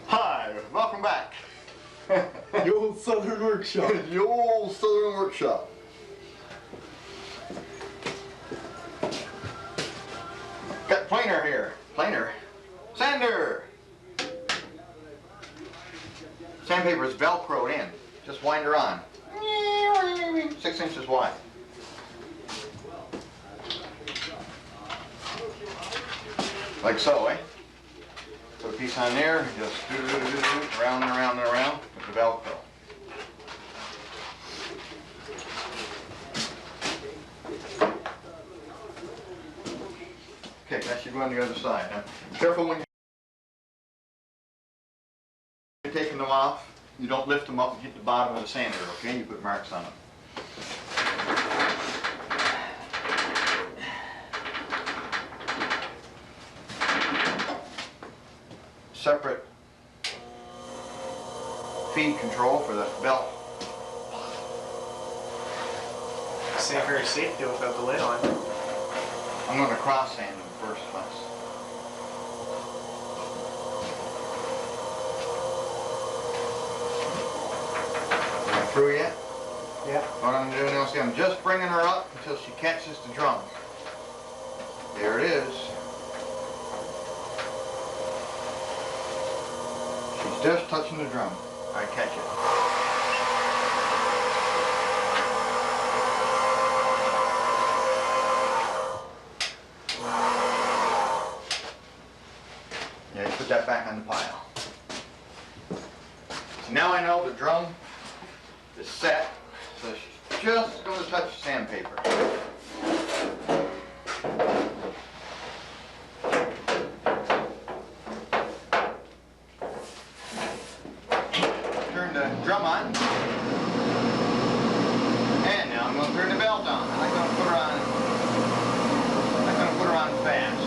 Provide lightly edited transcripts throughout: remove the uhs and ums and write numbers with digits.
Hi, welcome back. The old Southern Workshop. The old Southern Workshop. Got planer here. Planer. Sander. Sandpaper is velcroed in. Just wind her on. 6 inches wide. Like so, eh? Put a piece on there, just around and around and around with the Velcro. Okay, that should go on the other side. Huh? Careful when you're taking them off. You don't lift them up and hit the bottom of the sander, okay? You put marks on them. Separate feed control for the belt. Very safe to do without the lid on. I'm going to cross sand them first, Les. Am I through yet? Yeah. What I'm doing now, see, I'm just bringing her up until she catches the drum. There it is. She's just touching the drum. I catch it. Yeah, you put that back on the pile. So now I know the drum is set, so she's just going to touch the sandpaper. Turn the drum on, and now I'm going to turn the belt on. I'm not going to put her on fast.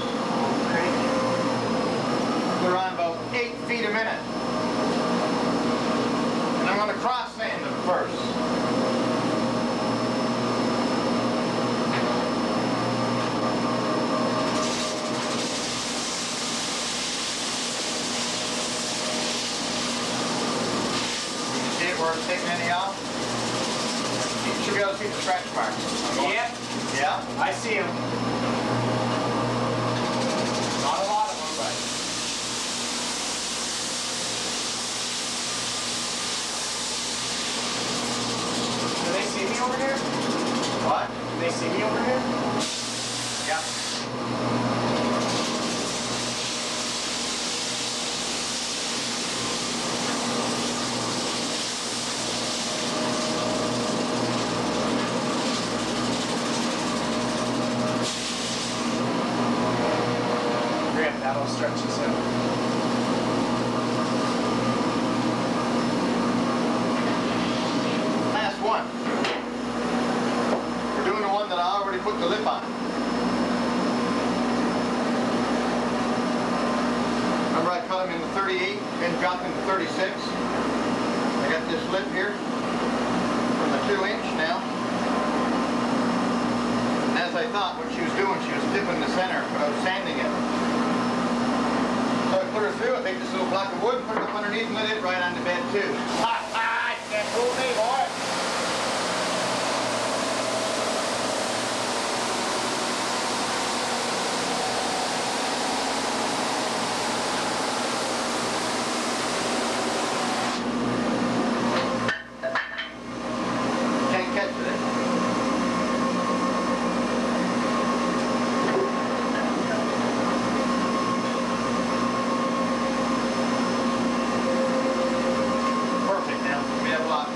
Put her on about 8 feet a minute. And I'm going to cross sand them first. You see it where it's taking any off? You should be able to see the scratch marks. Yeah. Yeah? I see them. Not a lot of them, but. Do they see me over here? What? Do they see me over here? Yeah. Grip, that'll stretch us out. Last one. We're doing the one that I already put the lip on. Remember I cut them into 38 and dropped into 36? I got this lip here from the 2-inch now. And as I thought what she was doing, she was tipping the center, but I was sanding it. So I put her through, I take this little block of wood, put it up underneath and let it right on the bed too. Ha ha! Can't fool me, boy! Can't catch it. Perfect now. We have a lot.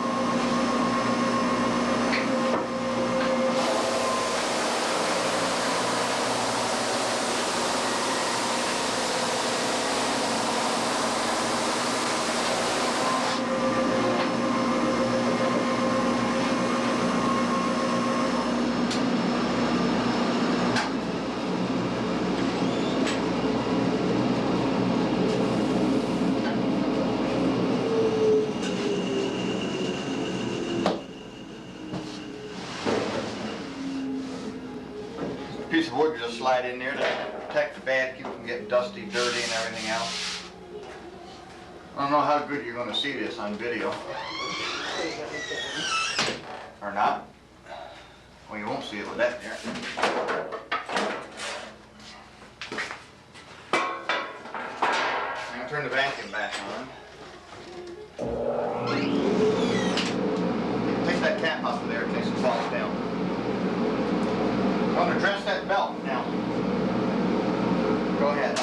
Piece of wood, you just slide in there. protect the bed, keep it from getting dusty, dirty, and everything else. I don't know how good you're going to see this on video. Or not. Well, you won't see it with that there. I'm going to turn the vacuum back on. Take that cap off of there in case it falls down. I'm going to dress that belt now. Go ahead.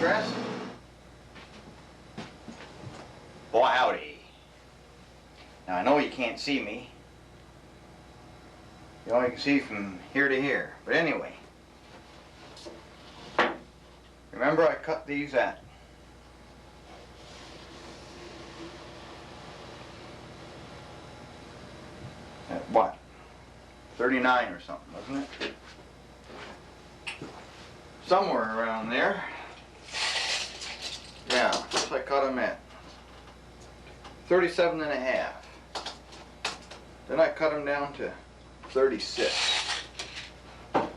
Dress. Boy, howdy. Now I know you can't see me. You only can see from here to here. But anyway, remember I cut these at what? 39 or something, wasn't it? Somewhere around there. Yeah, so I cut them at 37 and a half. Then I cut them down to 36. And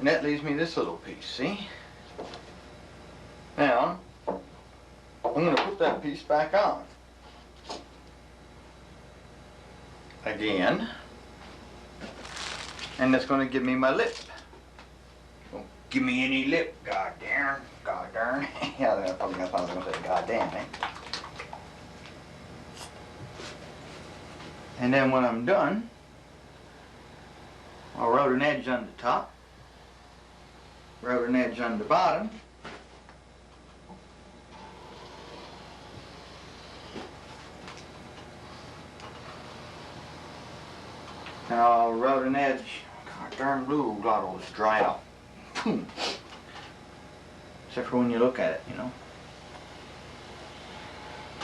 that leaves me this little piece, see? Now, I'm going to put that piece back on. Again. And that's going to give me my lip. Don't give me any lip, god darn. God darn. Yeah, they're probably going to say god damn, eh? And then when I'm done, I'll route an edge on the top, route an edge on the bottom, and I'll route an edge. God darn blue glottal is dried up. Except for when you look at it, you know.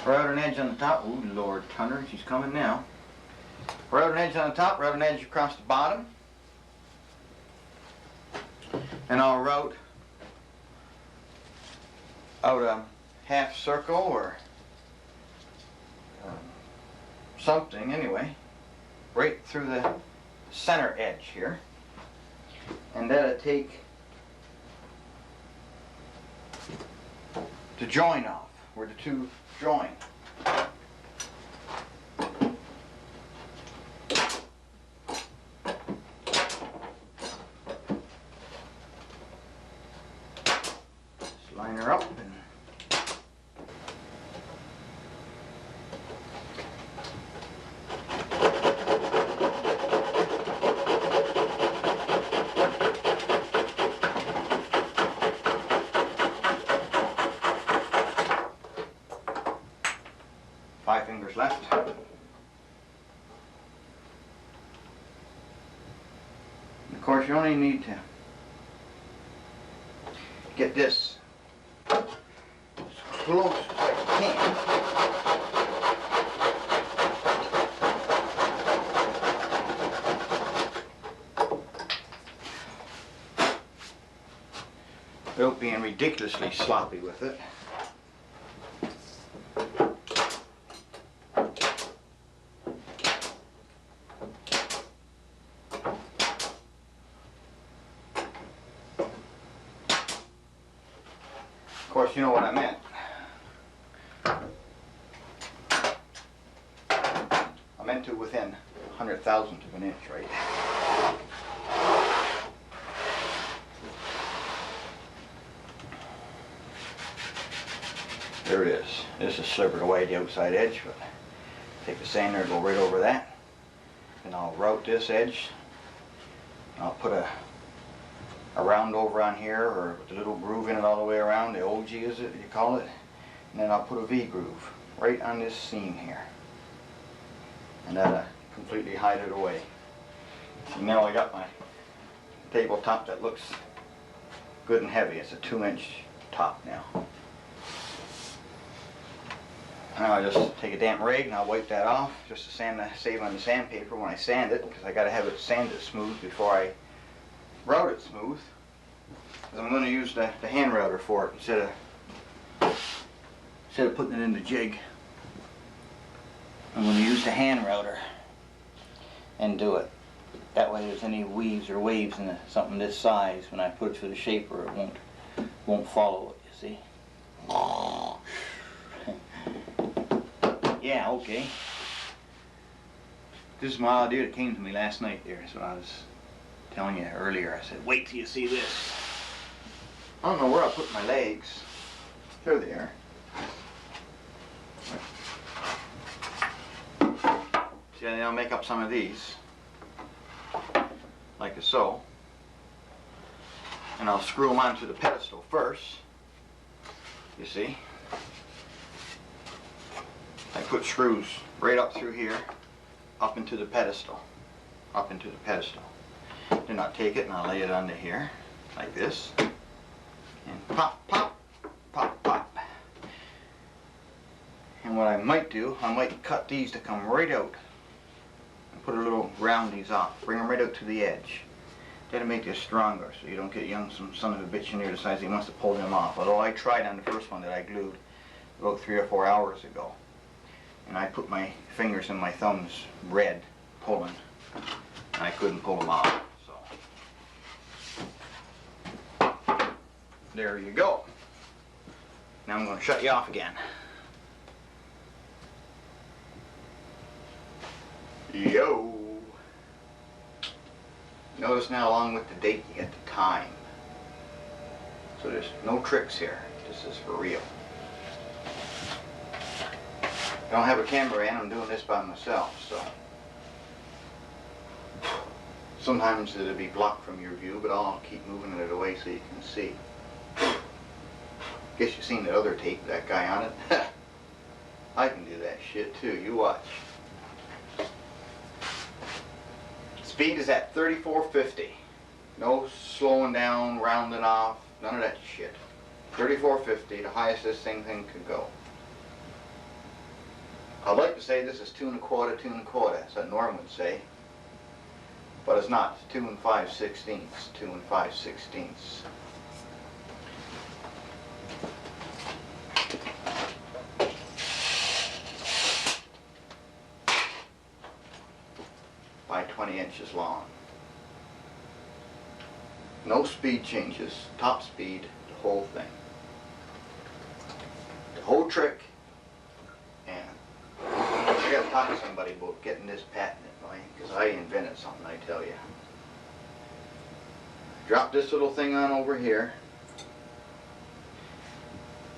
Route an edge on the top. Ooh, Lord Thunder, she's coming now. Route an edge on the top, route an edge across the bottom. And I'll route out a half circle or something anyway, right through the center edge here. And that'll take the join off, where the two join. Just line her up and five fingers left. And of course, you only need to get this as close as I can. Without being ridiculously sloppy with it. Of course, you know what I meant. I meant to within 100,000th of an inch, right? There it is. This is slivered away the outside edge, but take the sander, go right over that, and I'll route this edge. I'll put a round over on here, or with a little groove in it all the way around, the OG is it, you call it, and then I'll put a V groove right on this seam here, and that'll completely hide it away. See, now I got tabletop that looks good and heavy. It's a 2-inch top now. Now I just take a damp rag and I'll wipe that off just to save on the sandpaper when I sand it, because I got to have it sanded smooth before I route it smooth. Because I'm going to use the hand router for it instead of putting it in the jig. I'm going to use the hand router and do it. That way, if there's any weaves or waves in something this size, when I put it through the shaper, it won't follow it. You see? Yeah, okay. This is my idea that came to me last night there. That's what I was telling you earlier. I said, wait till you see this. I don't know where I put my legs. There they are. See, I'll make up some of these, like so. And I'll screw them onto the pedestal first. You see? I put screws right up through here, up into the pedestal, up into the pedestal. Then I'll take it and I'll lay it under here, like this, and pop, pop, pop, pop. And what I might do, I might cut these to come right out, and put a little roundies off, bring them right out to the edge. That'll make this stronger, so you don't get some son of a bitch in there decides he wants to pull them off. Although I tried on the first one that I glued about 3 or 4 hours ago. And I put my fingers and my thumbs red, pulling, and I couldn't pull them off, so. There you go. Now I'm going to shut you off again. Yo! Notice now along with the date you get the time. So there's no tricks here. This is for real. I don't have a camera in, I'm doing this by myself, so sometimes it'll be blocked from your view, but I'll keep moving it away so you can see. Guess you've seen the other tape, that guy on it. I can do that shit too, you watch. Speed is at 3450. No slowing down, rounding off, none of that shit. 3450, the highest this thing could go. I'd like to say this is 2 1/4, 2 1/4, that's what Norm would say. But it's not, it's 2 5/16, 2 5/16. By 20 inches long. No speed changes, top speed, the whole thing. The whole trick. I gotta talk to somebody about getting this patented, because I invented something, I tell you. Drop this little thing on over here,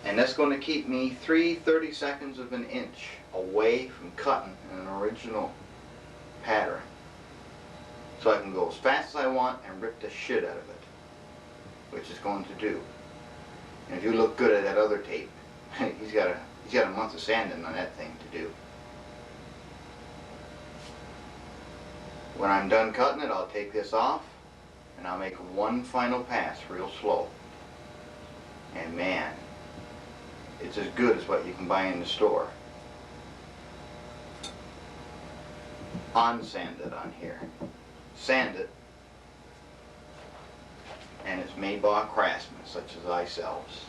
and that's going to keep me 3/32 of an inch away from cutting in an original pattern. So I can go as fast as I want and rip the shit out of it, which it's going to do. And if you look good at that other tape, he's got a month of sanding on that thing to do. When I'm done cutting it, I'll take this off and I'll make one final pass real slow. And man, it's as good as what you can buy in the store. On-sand it on here. Sand it. And it's made by a craftsman such as ourselves.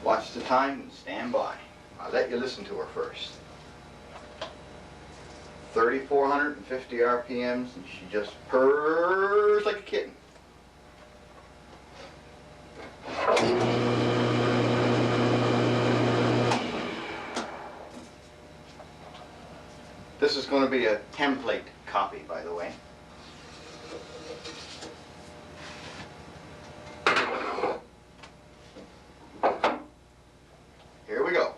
Watch the time and stand by. I'll let you listen to her first. 3,450 RPMs, and she just purrs like a kitten. This is going to be a template copy, by the way. Here we go.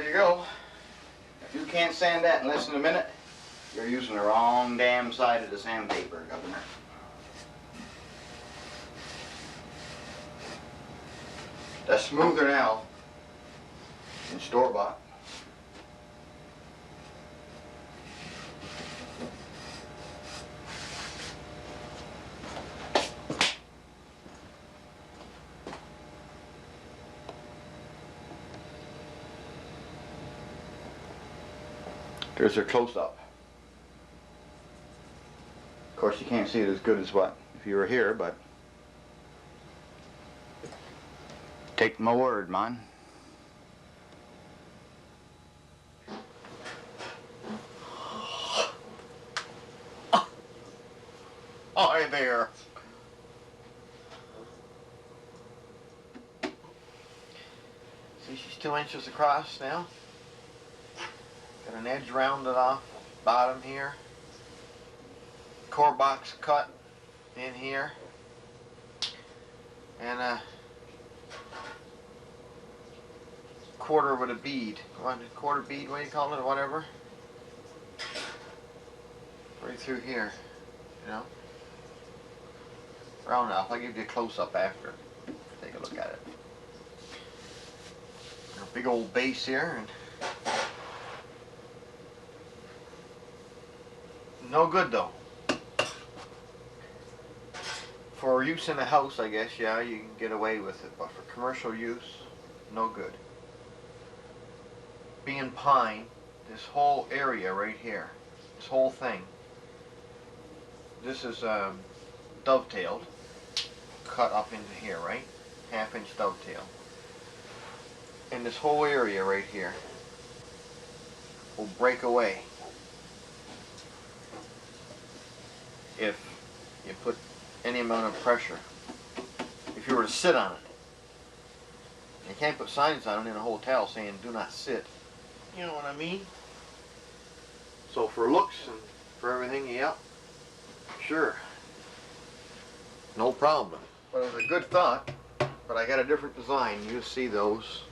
you go. If you can't sand that in less than a minute, you're using the wrong damn side of the sandpaper, Governor. That's smoother now than store-bought. There's your close-up. Of course, you can't see it as good as what if you were here, but take my word, man. Hi there. See, she's 2 inches across now. Got an edge rounded off bottom here. Core box cut in here. And a quarter with a bead. Quarter bead, what do you call it, or whatever. Right through here, you know. Round off. I'll give you a close-up after. Take a look at it. A big old base here. And no good though. For use in a house, I guess, yeah, you can get away with it, but for commercial use, no good. Being pine, this whole area right here, this whole thing, this is dovetailed, cut up into here, right? 1/2 inch dovetail. And this whole area right here will break away if you put any amount of pressure. If you were to sit on it. You can't put signs on it in a hotel saying do not sit. You know what I mean? So for looks and for everything, yeah, sure. No problem. But it was a good thought, but I got a different design. You see those